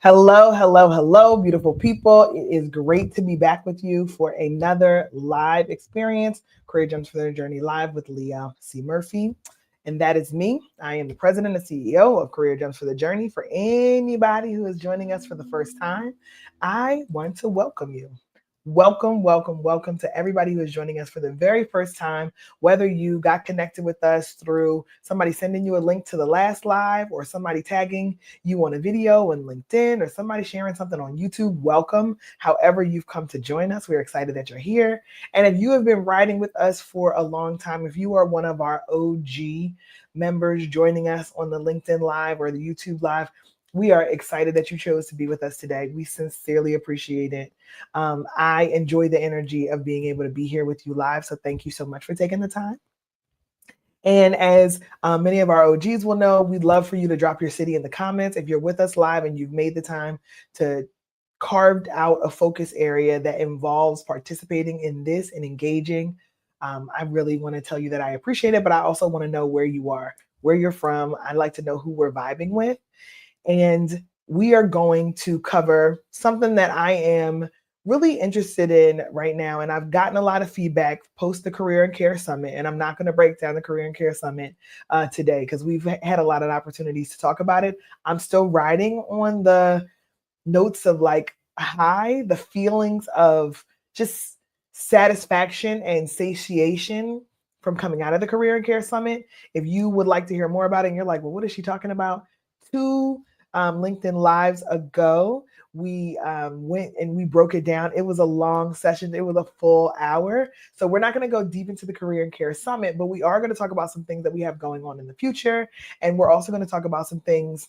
Hello, hello, hello, beautiful people. It is great to be back with you for another live experience, Career Gems for their Journey Live with Leah C. Murphy. And that is me. I am the president and CEO of Career Gems for the Journey. For anybody who is joining us for the first time, I want to welcome you. Welcome, welcome, welcome to everybody who is joining us for the very first time. Whether you got connected with us through somebody sending you a link to the last live or somebody tagging you on a video on LinkedIn or somebody sharing something on YouTube, welcome. However, you've come to join us, we're excited that you're here. And if you have been riding with us for a long time, if you are one of our OG members joining us on the LinkedIn Live or the YouTube Live, we are excited that you chose to be with us today. We sincerely appreciate it. I enjoy the energy of being able to be here with you live. So thank you so much for taking the time. And as many of our OGs will know, we'd love for you to drop your city in the comments. If you're with us live and you've made the time to carved out a focus area that involves participating in this and engaging, I really want to tell you that I appreciate it, but I also want to know where you are, where you're from. I'd like to know who we're vibing with. And we are going to cover something that I am really interested in right now. And I've gotten a lot of feedback post the Career and Care Summit. And I'm not going to break down the Career and Care Summit today because we've had a lot of opportunities to talk about it. I'm still riding on the notes of like the feelings of just satisfaction and satiation from coming out of the Career and Care Summit. If you would like to hear more about it and you're like, well, what is she talking about? Two LinkedIn Lives ago, we went and we broke it down. It was a long session. It was a full hour. So we're not going to go deep into the Career and Care Summit, but we are going to talk about some things that we have going on in the future. And we're also going to talk about some things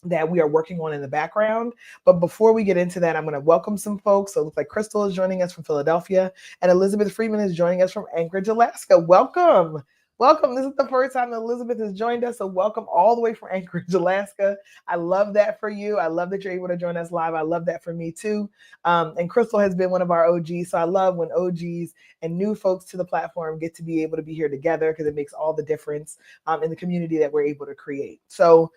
that we are working on in the background. But before we get into that, I'm going to welcome some folks. So it looks like Crystal is joining us from Philadelphia and Elizabeth Freeman is joining us from Anchorage, Alaska. Welcome. Welcome. This is the first time that Elizabeth has joined us. So welcome all the way from Anchorage, Alaska. I love that for you. I love that you're able to join us live. I love that for me too. And Crystal has been one of our OGs. So I love when OGs and new folks to the platform get to be able to be here together because it makes all the difference in the community that we're able to create. So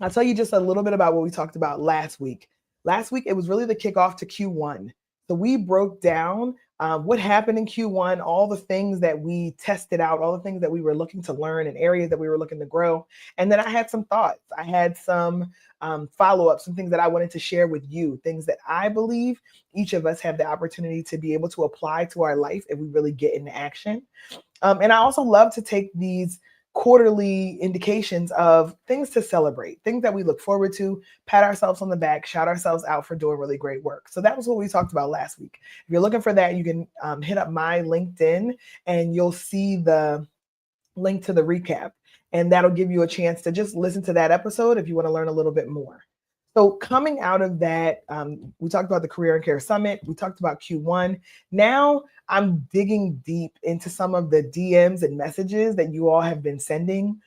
I'll tell you just a little bit about what we talked about last week. Last week, it was really the kickoff to Q1. So we broke down what happened in Q1, all the things that we tested out, all the things that we were looking to learn and areas that we were looking to grow. And then I had some thoughts. I had some follow-up, some things that I wanted to share with you, things that I believe each of us have the opportunity to be able to apply to our life if we really get into action. And I also love to take these quarterly indications of things to celebrate, things that we look forward to, pat ourselves on the back, shout ourselves out for doing really great work. So that was what we talked about last week. If you're looking for that, you can hit up my LinkedIn and you'll see the link to the recap. And that'll give you a chance to just listen to that episode if you want to learn a little bit more. So coming out of that, we talked about the Career and Care Summit. We talked about Q1. Now I'm digging deep into some of the DMs and messages that you all have been sending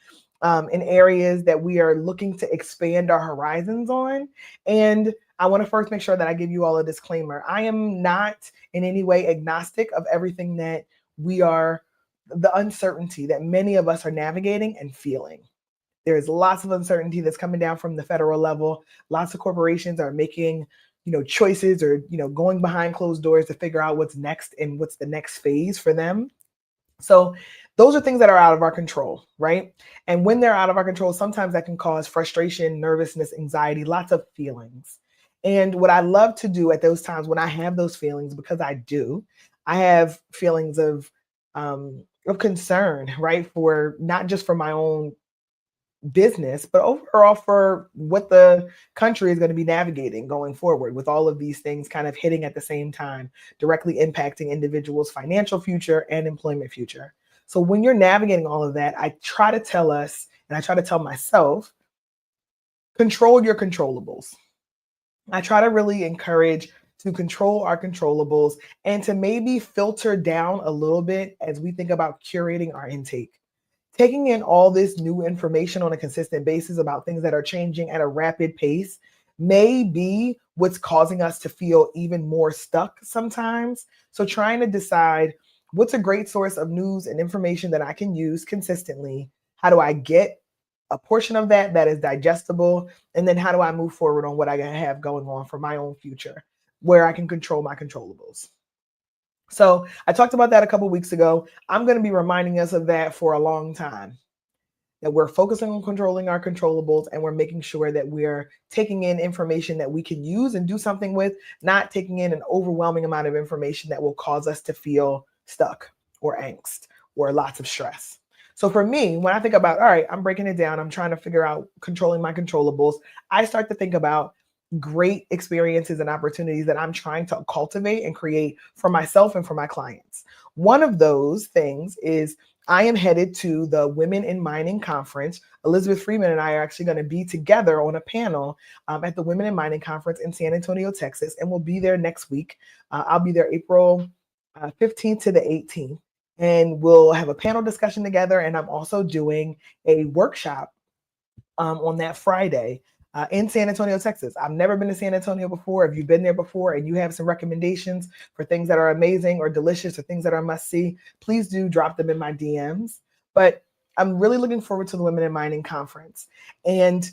in areas that we are looking to expand our horizons on. And I want to first make sure that I give you all a disclaimer. I am not in any way agnostic of everything that the uncertainty that many of us are navigating and feeling. There's lots of uncertainty that's coming down from the federal level. Lots of corporations are making, choices or, going behind closed doors to figure out what's next and what's the next phase for them. So those are things that are out of our control, right? And when they're out of our control, sometimes that can cause frustration, nervousness, anxiety, lots of feelings. And what I love to do at those times when I have those feelings, because I have feelings of concern, right? For not just for my own business, but overall for what the country is going to be navigating going forward with all of these things kind of hitting at the same time, directly impacting individuals' financial future and employment future. So when you're navigating all of that, I try to tell us, and I try to tell myself, control your controllables. I try to really encourage to control our controllables and to maybe filter down a little bit as we think about curating our intake. Taking in all this new information on a consistent basis about things that are changing at a rapid pace may be what's causing us to feel even more stuck sometimes. So trying to decide what's a great source of news and information that I can use consistently. How do I get a portion of that is digestible, and then how do I move forward on what I have going on for my own future, where I can control my controllables. So I talked about that a couple weeks ago. I'm going to be reminding us of that for a long time, that we're focusing on controlling our controllables, and we're making sure that we're taking in information that we can use and do something with, not taking in an overwhelming amount of information that will cause us to feel stuck or angst or lots of stress. So for me, when I think about, all right, I'm breaking it down, I'm trying to figure out controlling my controllables, I start to think about great experiences and opportunities that I'm trying to cultivate and create for myself and for my clients. One of those things is I am headed to the Women in Mining Conference. Elizabeth Freeman and I are actually going to be together on a panel at the Women in Mining Conference in San Antonio, Texas, and we'll be there next week. I'll be there April 15th to the 18th, and we'll have a panel discussion together, and I'm also doing a workshop on that Friday in San Antonio, Texas. I've never been to San Antonio before. If you've been there before and you have some recommendations for things that are amazing or delicious or things that are must see, please do drop them in my DMs. But I'm really looking forward to the Women in Mining Conference. And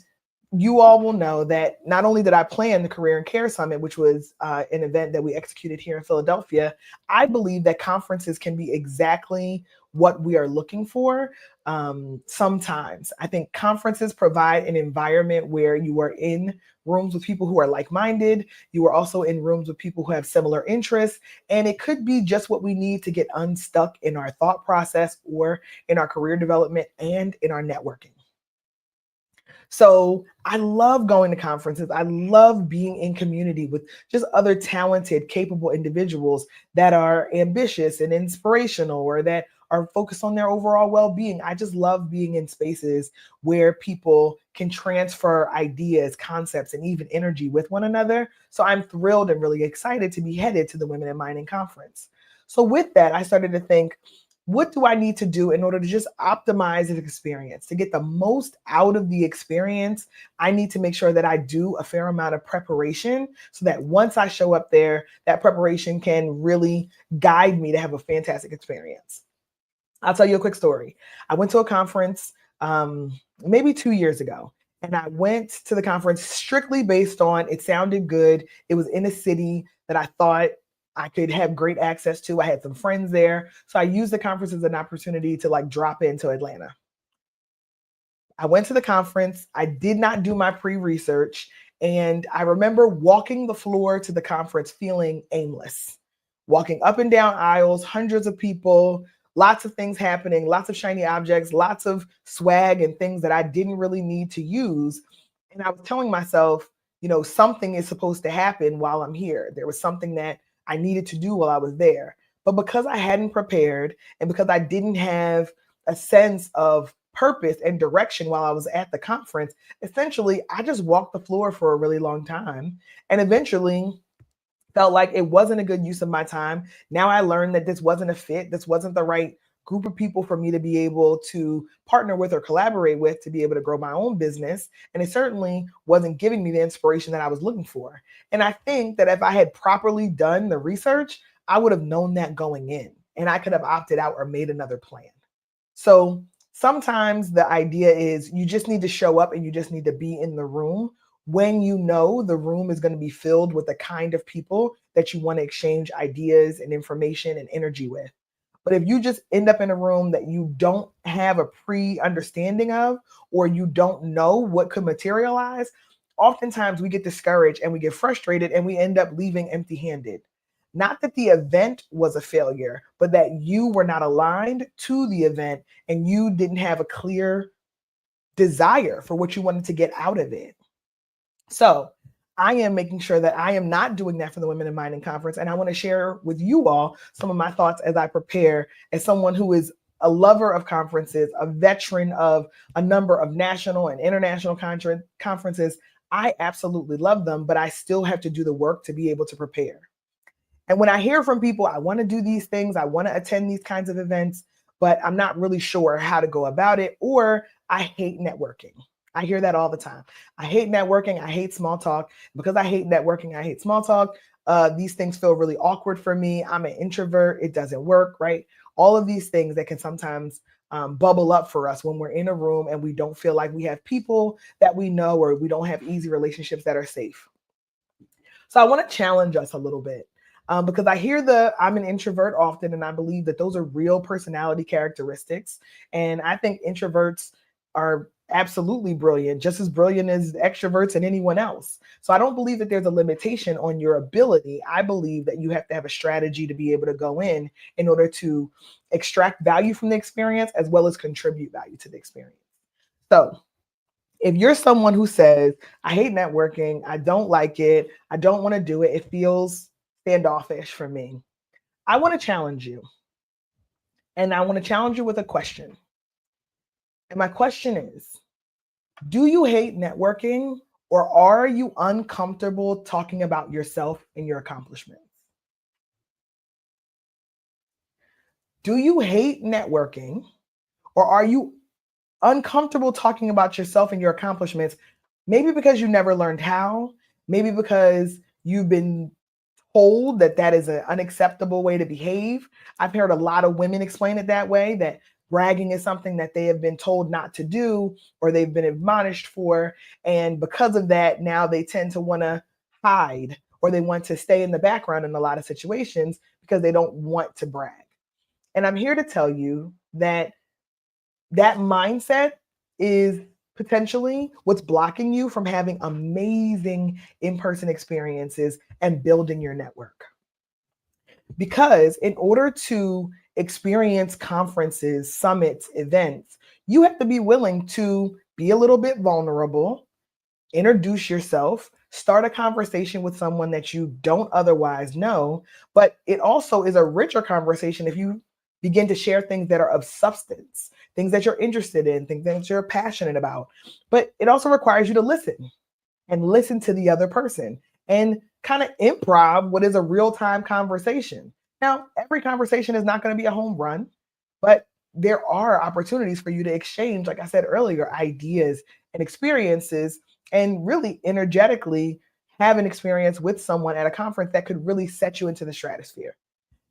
you all will know that not only did I plan the Career and Care Summit, which was an event that we executed here in Philadelphia, I believe that conferences can be exactly what we are looking for. Sometimes I think conferences provide an environment where you are in rooms with people who are like-minded. You are also in rooms with people who have similar interests, and it could be just what we need to get unstuck in our thought process or in our career development and in our networking. So I love going to conferences. I love being in community with just other talented, capable individuals that are ambitious and inspirational, or that are focused on their overall well-being. I just love being in spaces where people can transfer ideas, concepts, and even energy with one another. So I'm thrilled and really excited to be headed to the Women in Mining Conference. So with that, I started to think, what do I need to do in order to just optimize the experience, to get the most out of the experience? I need to make sure that I do a fair amount of preparation so that once I show up there, that preparation can really guide me to have a fantastic experience. I'll tell you a quick story. I went to a conference maybe 2 years ago, and I went to the conference strictly based on it sounded good. It was in a city that I thought I could have great access to. I had some friends there. So I used the conference as an opportunity to like drop into Atlanta. I went to the conference. I did not do my pre-research. And I remember walking the floor to the conference feeling aimless, walking up and down aisles, hundreds of people, lots of things happening, lots of shiny objects, lots of swag and things that I didn't really need to use. And I was telling myself, something is supposed to happen while I'm here. There was something that I needed to do while I was there. But because I hadn't prepared and because I didn't have a sense of purpose and direction while I was at the conference, essentially, I just walked the floor for a really long time and eventually felt like it wasn't a good use of my time. Now I learned that this wasn't a fit. This wasn't the right group of people for me to be able to partner with or collaborate with to be able to grow my own business. And it certainly wasn't giving me the inspiration that I was looking for. And I think that if I had properly done the research, I would have known that going in and I could have opted out or made another plan. So sometimes the idea is you just need to show up and you just need to be in the room when you know the room is going to be filled with the kind of people that you want to exchange ideas and information and energy with. But if you just end up in a room that you don't have a pre-understanding of, or you don't know what could materialize, oftentimes we get discouraged and we get frustrated and we end up leaving empty-handed. Not that the event was a failure, but that you were not aligned to the event and you didn't have a clear desire for what you wanted to get out of it. So I am making sure that I am not doing that for the Women in Mining Conference. And I want to share with you all some of my thoughts as I prepare, as someone who is a lover of conferences, a veteran of a number of national and international conferences. I absolutely love them, but I still have to do the work to be able to prepare. And when I hear from people, I want to do these things, I want to attend these kinds of events, but I'm not really sure how to go about it, or I hate networking. I hear that all the time. I hate networking. I hate small talk. Because I hate networking, I hate small talk. These things feel really awkward for me. I'm an introvert. It doesn't work, right? All of these things that can sometimes bubble up for us when we're in a room and we don't feel like we have people that we know, or we don't have easy relationships that are safe. So I want to challenge us a little bit, because I hear I'm an introvert often, and I believe that those are real personality characteristics. And I think introverts are absolutely brilliant, just as brilliant as extroverts and anyone else. So I don't believe that there's a limitation on your ability. I believe that you have to have a strategy to be able to go in order to extract value from the experience as well as contribute value to the experience. So if you're someone who says, I hate networking, I don't like it, I don't want to do it, it feels standoffish for me, I want to challenge you. And I want to challenge you with a question. And my question is, do you hate networking, or are you uncomfortable talking about yourself and your accomplishments? Do you hate networking, or are you uncomfortable talking about yourself and your accomplishments? Maybe because you never learned how, maybe because you've been told that that is an unacceptable way to behave. I've heard a lot of women explain it that way, that bragging is something that they have been told not to do or they've been admonished for. And because of that, now they tend to want to hide, or they want to stay in the background in a lot of situations because they don't want to brag. And I'm here to tell you that that mindset is potentially what's blocking you from having amazing in-person experiences and building your network. Because in order to experience conferences, summits, events, you have to be willing to be a little bit vulnerable, introduce yourself, start a conversation with someone that you don't otherwise know. But it also is a richer conversation if you begin to share things that are of substance, things that you're interested in, things that you're passionate about. But it also requires you to listen and listen to the other person and kind of improv what is a real-time conversation. Now, every conversation is not going to be a home run, but there are opportunities for you to exchange, like I said earlier, ideas and experiences, and really energetically have an experience with someone at a conference that could really set you into the stratosphere.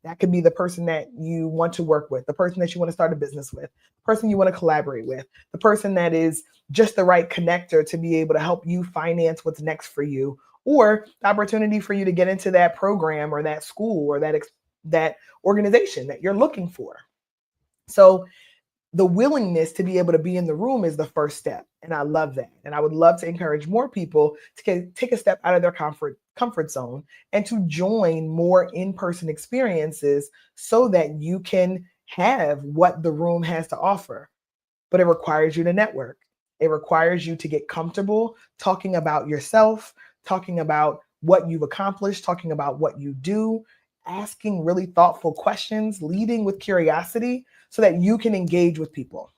That could be the person that you want to work with, the person that you want to start a business with, the person you want to collaborate with, the person that is just the right connector to be able to help you finance what's next for you, or the opportunity for you to get into that program or that school or that organization that you're looking for. So the willingness to be able to be in the room is the first step. And I love that. And I would love to encourage more people to take a step out of their comfort zone and to join more in-person experiences so that you can have what the room has to offer. But it requires you to network. It requires you to get comfortable talking about yourself, talking about what you've accomplished, talking about what you do, asking really thoughtful questions, leading with curiosity so that you can engage with people.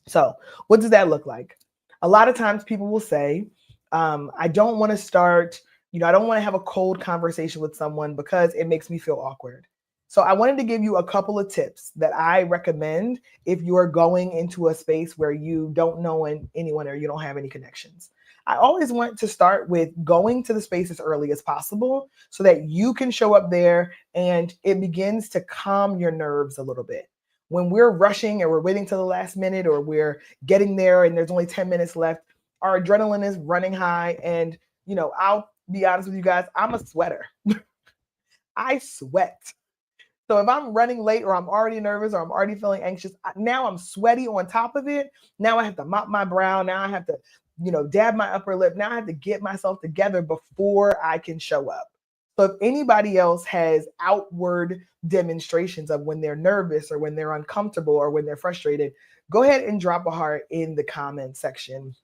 So, what does that look like? A lot of times people will say, I don't want to start, I don't want to have a cold conversation with someone because it makes me feel awkward. So, I wanted to give you a couple of tips that I recommend if you are going into a space where you don't know anyone or you don't have any connections. I always want to start with going to the space as early as possible so that you can show up there and it begins to calm your nerves a little bit. When we're rushing and we're waiting till the last minute, or we're getting there and there's only 10 minutes left, our adrenaline is running high. And, I'll be honest with you guys, I'm a sweater. I sweat. So if I'm running late or I'm already nervous or I'm already feeling anxious, now I'm sweaty on top of it. Now I have to mop my brow. Now I have to, dab my upper lip. Now I have to get myself together before I can show up. So if anybody else has outward demonstrations of when they're nervous or when they're uncomfortable or when they're frustrated, go ahead and drop a heart in the comment section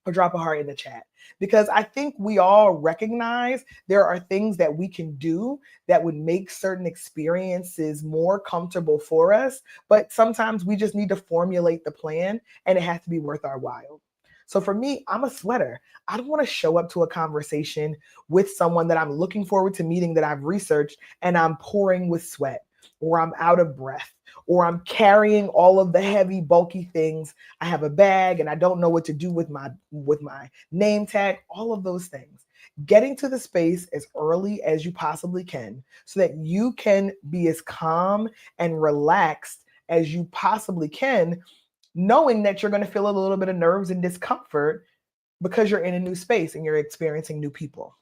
or drop a heart in the chat, because I think we all recognize there are things that we can do that would make certain experiences more comfortable for us, but sometimes we just need to formulate the plan and it has to be worth our while. So for me, I'm a sweater. I don't want to show up to a conversation with someone that I'm looking forward to meeting, that I've researched, and I'm pouring with sweat, or I'm out of breath, or I'm carrying all of the heavy, bulky things. I have a bag and I don't know what to do with my name tag, all of those things. Getting to the space as early as you possibly can so that you can be as calm and relaxed as you possibly can, knowing that you're going to feel a little bit of nerves and discomfort because you're in a new space and you're experiencing new people.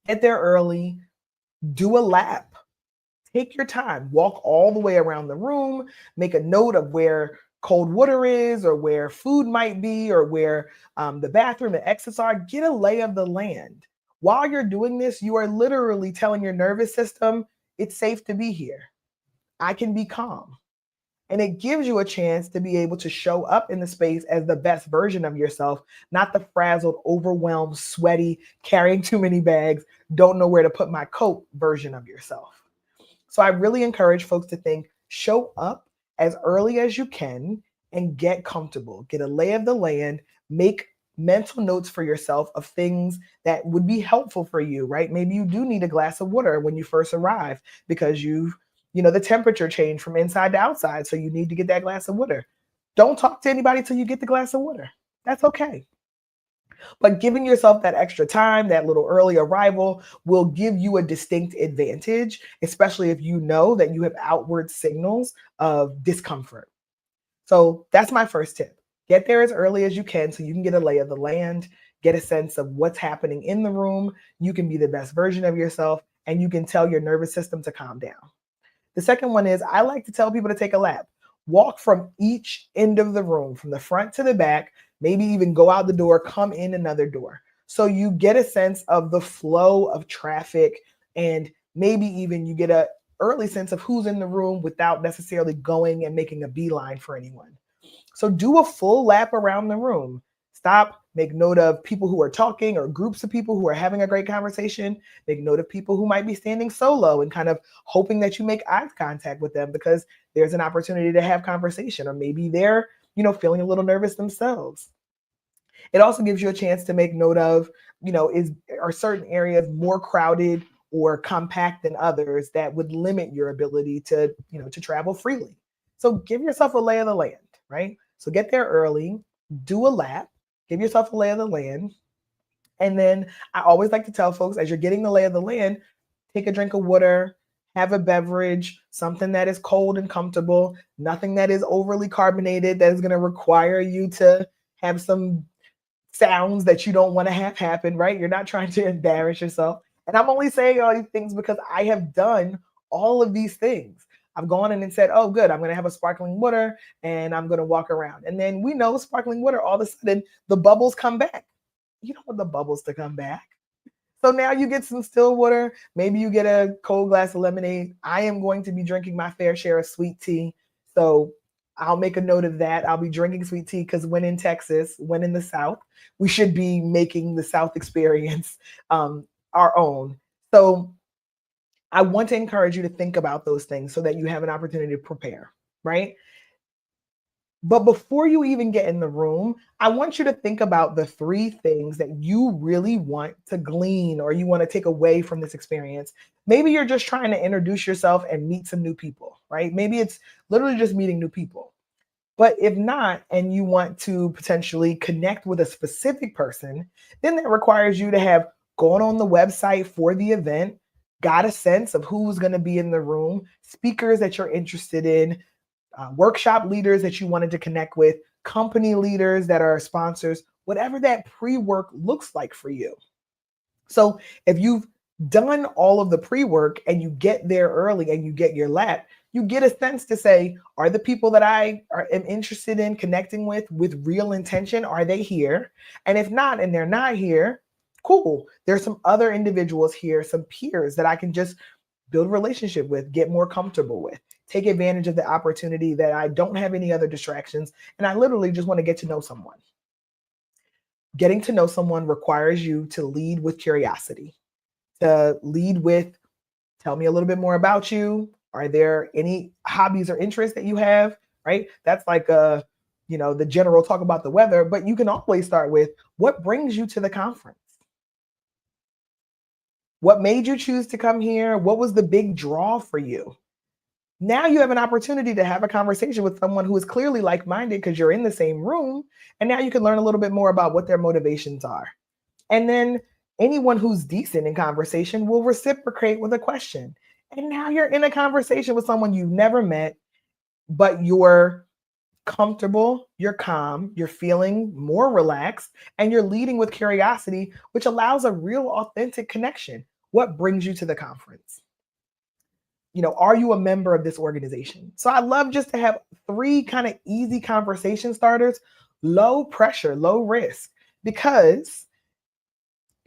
Get there early, do a lap. Take your time, walk all the way around the room, make a note of where cold water is or where food might be or where the bathroom and exits are. Get a lay of the land. While you're doing this, you are literally telling your nervous system, it's safe to be here. I can be calm. And it gives you a chance to be able to show up in the space as the best version of yourself, not the frazzled, overwhelmed, sweaty, carrying too many bags, don't know where to put my coat version of yourself. So I really encourage folks to think, show up as early as you can and get comfortable. Get a lay of the land, make mental notes for yourself of things that would be helpful for you, right? Maybe you do need a glass of water when you first arrive because the temperature changed from inside to outside. So you need to get that glass of water. Don't talk to anybody till you get the glass of water. That's okay. But giving yourself that extra time, that little early arrival, will give you a distinct advantage, especially if you know that you have outward signals of discomfort. So that's my first tip. Get there as early as you can so you can get a lay of the land, get a sense of what's happening in the room. You can be the best version of yourself, and you can tell your nervous system to calm down. The second one is I like to tell people to take a lap. Walk from each end of the room, from the front to the back, maybe even go out the door, come in another door. So you get a sense of the flow of traffic, and maybe even you get an early sense of who's in the room without necessarily going and making a beeline for anyone. So do a full lap around the room. Stop, make note of people who are talking or groups of people who are having a great conversation. Make note of people who might be standing solo and kind of hoping that you make eye contact with them because there's an opportunity to have conversation, or maybe they're, feeling a little nervous themselves. It also gives you a chance to make note of, are certain areas more crowded or compact than others that would limit your ability to travel freely. So give yourself a lay of the land, right? So get there early, do a lap, give yourself a lay of the land. And then I always like to tell folks, as you're getting the lay of the land, take a drink of water, have a beverage, something that is cold and comfortable, nothing that is overly carbonated that is going to require you to have some sounds that you don't want to have happen, right? You're not trying to embarrass yourself. And I'm only saying all these things because I have done all of these things. I've gone in and said, oh, good, I'm going to have a sparkling water and I'm going to walk around. And then we know sparkling water, all of a sudden, the bubbles come back. You don't want the bubbles to come back. So now you get some still water. Maybe you get a cold glass of lemonade. I am going to be drinking my fair share of sweet tea. So I'll make a note of that. I'll be drinking sweet tea because when in Texas, when in the South, we should be making the South experience our own. So I want to encourage you to think about those things so that you have an opportunity to prepare, right? But before you even get in the room, I want you to think about the 3 things that you really want to glean or you want to take away from this experience. Maybe you're just trying to introduce yourself and meet some new people, right? Maybe it's literally just meeting new people. But if not, and you want to potentially connect with a specific person, then that requires you to have gone on the website for the event, got a sense of who's going to be in the room, speakers that you're interested in, workshop leaders that you wanted to connect with, company leaders that are sponsors, whatever that pre-work looks like for you. So if you've done all of the pre-work and you get there early and you get your lap, you get a sense to say, are the people that I am interested in connecting with real intention, are they here? And if not, and they're not here, cool. There's some other individuals here, some peers that I can just build a relationship with, get more comfortable with, take advantage of the opportunity that I don't have any other distractions. And I literally just want to get to know someone. Getting to know someone requires you to lead with curiosity, to lead with, tell me a little bit more about you. Are there any hobbies or interests that you have, right? That's like, the general talk about the weather, but you can always start with what brings you to the conference? What made you choose to come here? What was the big draw for you? Now you have an opportunity to have a conversation with someone who is clearly like-minded because you're in the same room. And now you can learn a little bit more about what their motivations are. And then anyone who's decent in conversation will reciprocate with a question. And now you're in a conversation with someone you've never met. but you're comfortable, you're calm, you're feeling more relaxed, and you're leading with curiosity, which allows a real authentic connection. What brings you to the conference? Are you a member of this organization? So I love just to have three kind of easy conversation starters, low pressure, low risk, because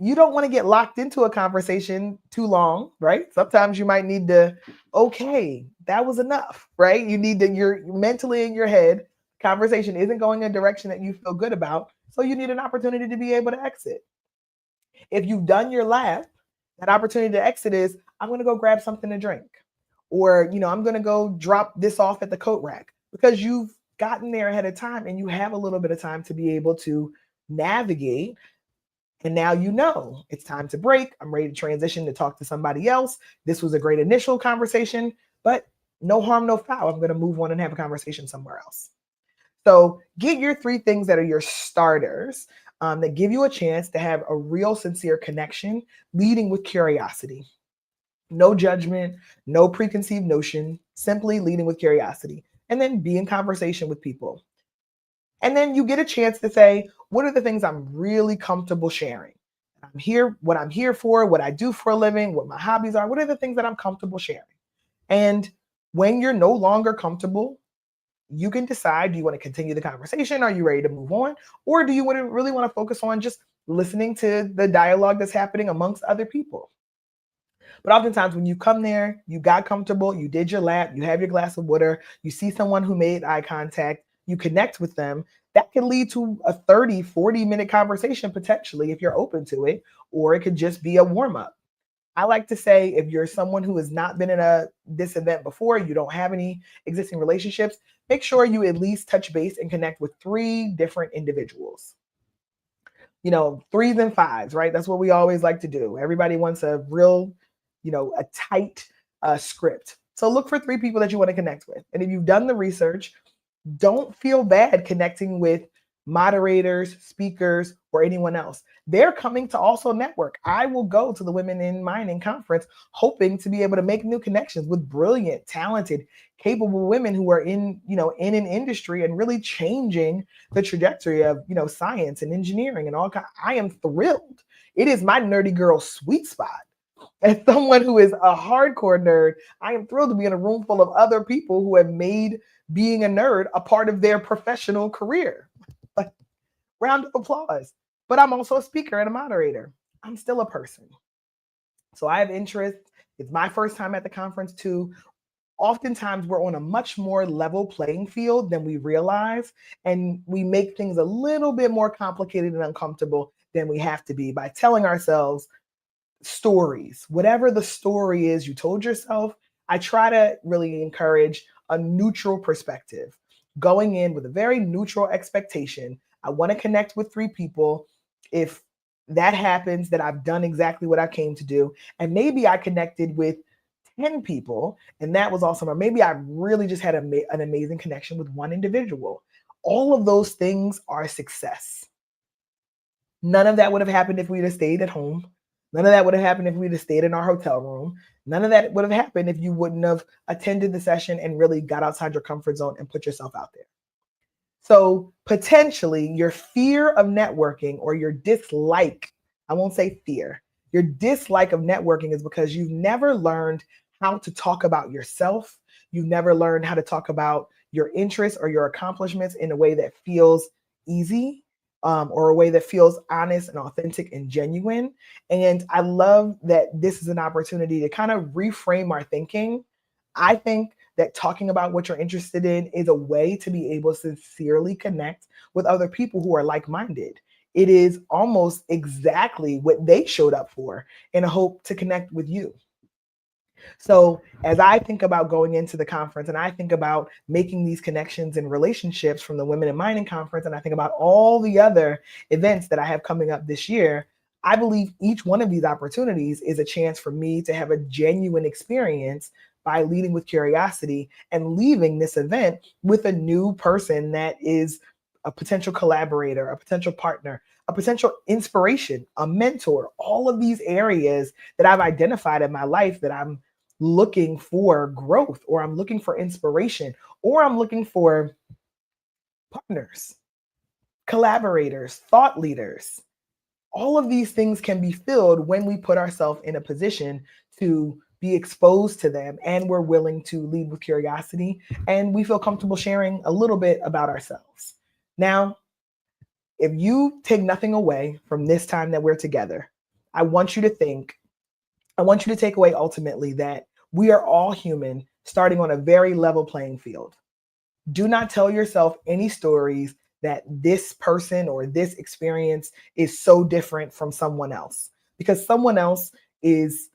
you don't want to get locked into a conversation too long, right? Sometimes you might need to, okay, that was enough, right? You need to, you're mentally in your head, conversation isn't going in a direction that you feel good about. So you need an opportunity to be able to exit. If you've done your lap, that opportunity to exit is, I'm going to go grab something to drink. Or, I'm going to go drop this off at the coat rack, because you've gotten there ahead of time and you have a little bit of time to be able to navigate. And now it's time to break. I'm ready to transition to talk to somebody else. This was a great initial conversation, but no harm, no foul. I'm going to move on and have a conversation somewhere else. So get your three things that are your starters, that give you a chance to have a real sincere connection, leading with curiosity. No judgment, no preconceived notion, simply leading with curiosity. And then be in conversation with people. And then you get a chance to say, what are the things I'm really comfortable sharing? What I'm here for, what I do for a living, what my hobbies are, what are the things that I'm comfortable sharing? And when you're no longer comfortable, you can decide, do you want to continue the conversation? Are you ready to move on? Or do you really want to focus on just listening to the dialogue that's happening amongst other people? But oftentimes when you come there, you got comfortable, you did your lap, you have your glass of water, you see someone who made eye contact, you connect with them, that can lead to a 30, 40-minute conversation potentially if you're open to it, or it could just be a warm up. I like to say, if you're someone who has not been in this event before, you don't have any existing relationships, make sure you at least touch base and connect with 3 different individuals. Threes and fives, right? That's what we always like to do. Everybody wants a real, a tight script. So look for 3 people that you want to connect with. And if you've done the research, don't feel bad connecting with moderators, speakers, or anyone else. They're coming to also network. I will go to the Women in Mining conference hoping to be able to make new connections with brilliant, talented, capable women who are in an industry and really changing the trajectory of, science and engineering and all kinds. I am thrilled. It is my nerdy girl sweet spot. As someone who is a hardcore nerd, I am thrilled to be in a room full of other people who have made being a nerd a part of their professional career. Like, round of applause. But I'm also a speaker and a moderator. I'm still a person. So I have interest. It's my first time at the conference too. Oftentimes we're on a much more level playing field than we realize, and we make things a little bit more complicated and uncomfortable than we have to be by telling ourselves stories. Whatever the story is you told yourself, I try to really encourage a neutral perspective. Going in with a very neutral expectation. I want to connect with 3 people. If that happens, that I've done exactly what I came to do. And maybe I connected with 10 people and that was awesome. Or maybe I really just had an amazing connection with one individual. All of those things are success. None of that would have happened if we'd have stayed at home. None of that would have happened if we'd have stayed in our hotel room. None of that would have happened if you wouldn't have attended the session and really got outside your comfort zone and put yourself out there. So potentially your fear of networking, or your dislike, I won't say fear, your dislike of networking is because you've never learned how to talk about yourself. You've never learned how to talk about your interests or your accomplishments in a way that feels easy, or a way that feels honest and authentic and genuine. And I love that this is an opportunity to kind of reframe our thinking. I think that talking about what you're interested in is a way to be able to sincerely connect with other people who are like-minded. It is almost exactly what they showed up for, in a hope to connect with you. So as I think about going into the conference, and I think about making these connections and relationships from the Women in Mining conference, and I think about all the other events that I have coming up this year, I believe each one of these opportunities is a chance for me to have a genuine experience by leading with curiosity and leaving this event with a new person that is a potential collaborator, a potential partner, a potential inspiration, a mentor, all of these areas that I've identified in my life that I'm looking for growth, or I'm looking for inspiration, or I'm looking for partners, collaborators, thought leaders. All of these things can be filled when we put ourselves in a position to be exposed to them, and we're willing to lead with curiosity, and we feel comfortable sharing a little bit about ourselves. Now, if you take nothing away from this time that we're together, I want you to think, I want you to take away ultimately that we are all human, starting on a very level playing field. Do not tell yourself any stories that this person or this experience is so different from someone else, because someone else is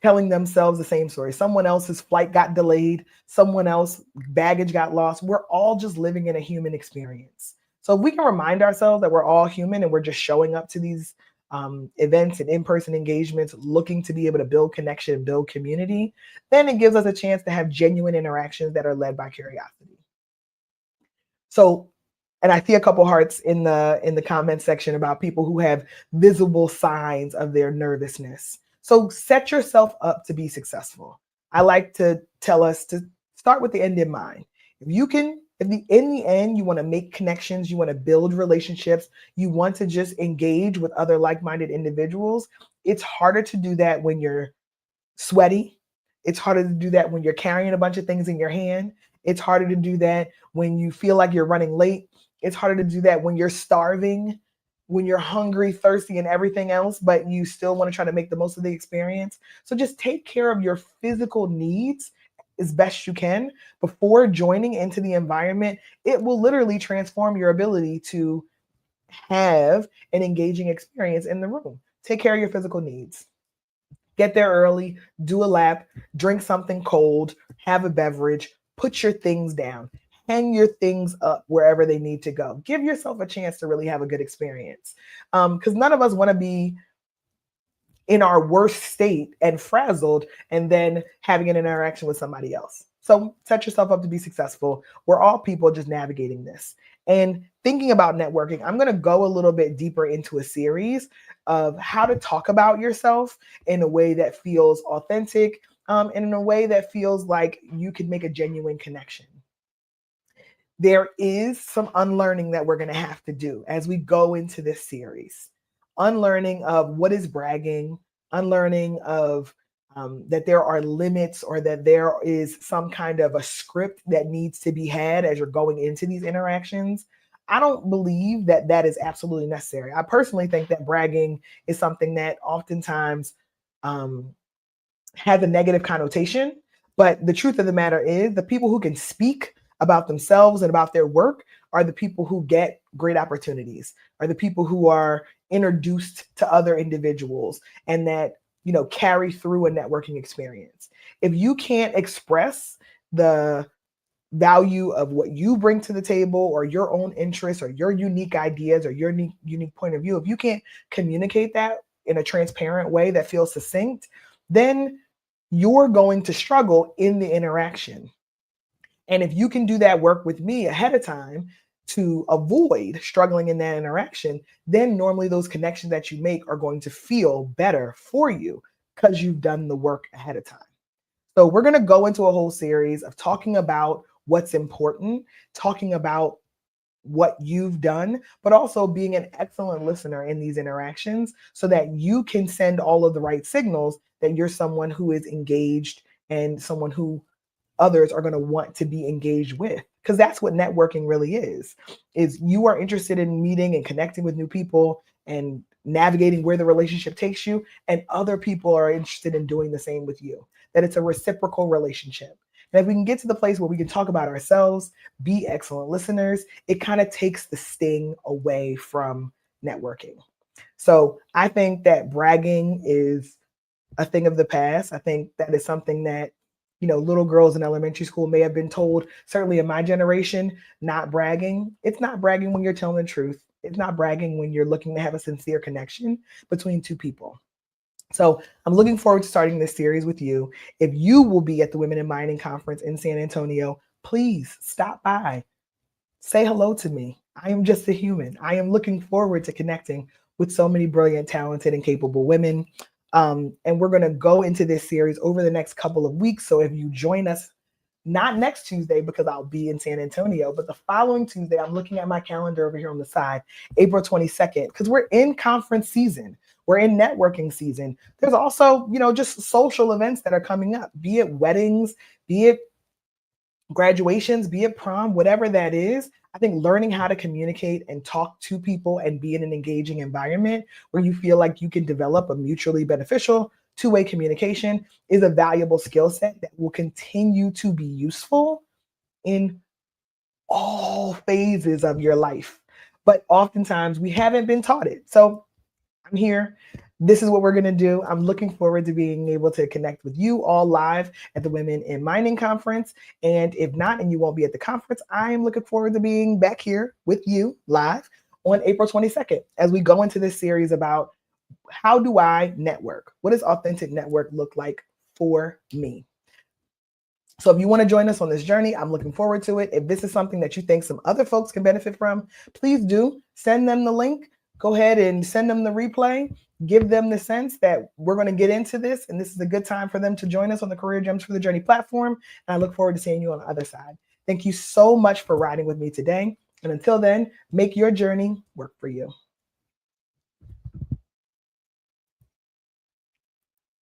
telling themselves the same story. Someone else's flight got delayed, someone else baggage got lost. We're all just living in a human experience. So if we can remind ourselves that we're all human and we're just showing up to these events and in-person engagements looking to be able to build connection and build community, then it gives us a chance to have genuine interactions that are led by curiosity. So, and I see a couple hearts in the comment section about people who have visible signs of their nervousness. So set yourself up to be successful. I like to tell us to start with the end in mind. If you can, if in the end you want to make connections, you want to build relationships, you want to just engage with other like-minded individuals, it's harder to do that when you're sweaty. It's harder to do that when you're carrying a bunch of things in your hand. It's harder to do that when you feel like you're running late. It's harder to do that when you're starving, when you're hungry, thirsty, and everything else, but you still want to try to make the most of the experience. So just take care of your physical needs as best you can before joining into the environment. It will literally transform your ability to have an engaging experience in the room. Take care of your physical needs. Get there early, do a lap, drink something cold, have a beverage, put your things down, hang your things up wherever they need to go. Give yourself a chance to really have a good experience. Because none of us want to be in our worst state and frazzled and then having an interaction with somebody else. So set yourself up to be successful. We're all people just navigating this. And thinking about networking, I'm going to go a little bit deeper into a series of how to talk about yourself in a way that feels authentic, and in a way that feels like you could make a genuine connection. There is some unlearning that we're going to have to do as we go into this series. Unlearning of what is bragging, unlearning of that there are limits, or that there is some kind of a script that needs to be had as you're going into these interactions. I don't believe that that is absolutely necessary. I personally think that bragging is something that oftentimes has a negative connotation. But the truth of the matter is, the people who can speak about themselves and about their work are the people who get great opportunities, are the people who are introduced to other individuals, and that, you know, carry through a networking experience. If you can't express the value of what you bring to the table, or your own interests, or your unique ideas, or your unique point of view, if you can't communicate that in a transparent way that feels succinct, then you're going to struggle in the interaction. And if you can do that work with me ahead of time to avoid struggling in that interaction, then normally those connections that you make are going to feel better for you because you've done the work ahead of time. So we're going to go into a whole series of talking about what's important, talking about what you've done, but also being an excellent listener in these interactions so that you can send all of the right signals that you're someone who is engaged and someone who others are going to want to be engaged with, because that's what networking really is you are interested in meeting and connecting with new people and navigating where the relationship takes you, and other people are interested in doing the same with you, that it's a reciprocal relationship. And if we can get to the place where we can talk about ourselves, be excellent listeners, it kind of takes the sting away from networking. So I think that bragging is a thing of the past. I think that is something that, you know, little girls in elementary school may have been told, certainly in my generation, not bragging. It's not bragging when you're telling the truth. It's not bragging when you're looking to have a sincere connection between two people. So I'm looking forward to starting this series with you. If you will be at the Women in Mining Conference in San Antonio, please stop by. Say hello to me. I am just a human. I am looking forward to connecting with so many brilliant, talented, and capable women. And we're going to go into this series over the next couple of weeks. So if you join us, not next Tuesday because I'll be in San Antonio, but the following Tuesday, I'm looking at my calendar over here on the side, April 22nd, because we're in conference season. We're in networking season. There's also, just social events that are coming up, be it weddings, be it graduations, be it prom, whatever that is. I think learning how to communicate and talk to people and be in an engaging environment where you feel like you can develop a mutually beneficial two-way communication is a valuable skill set that will continue to be useful in all phases of your life. But oftentimes we haven't been taught it. So I'm here. This is what we're going to do. I'm looking forward to being able to connect with you all live at the Women in Mining Conference. And if not, and you won't be at the conference, I am looking forward to being back here with you live on April 22nd as we go into this series about how do I network? What does authentic network look like for me? So if you want to join us on this journey, I'm looking forward to it. If this is something that you think some other folks can benefit from, please do send them the link. Go ahead and send them the replay. Give them the sense that we're going to get into this, and this is a good time for them to join us on the Career Gems for the Journey platform. And I look forward to seeing you on the other side. Thank you so much for riding with me today. And until then, make your journey work for you.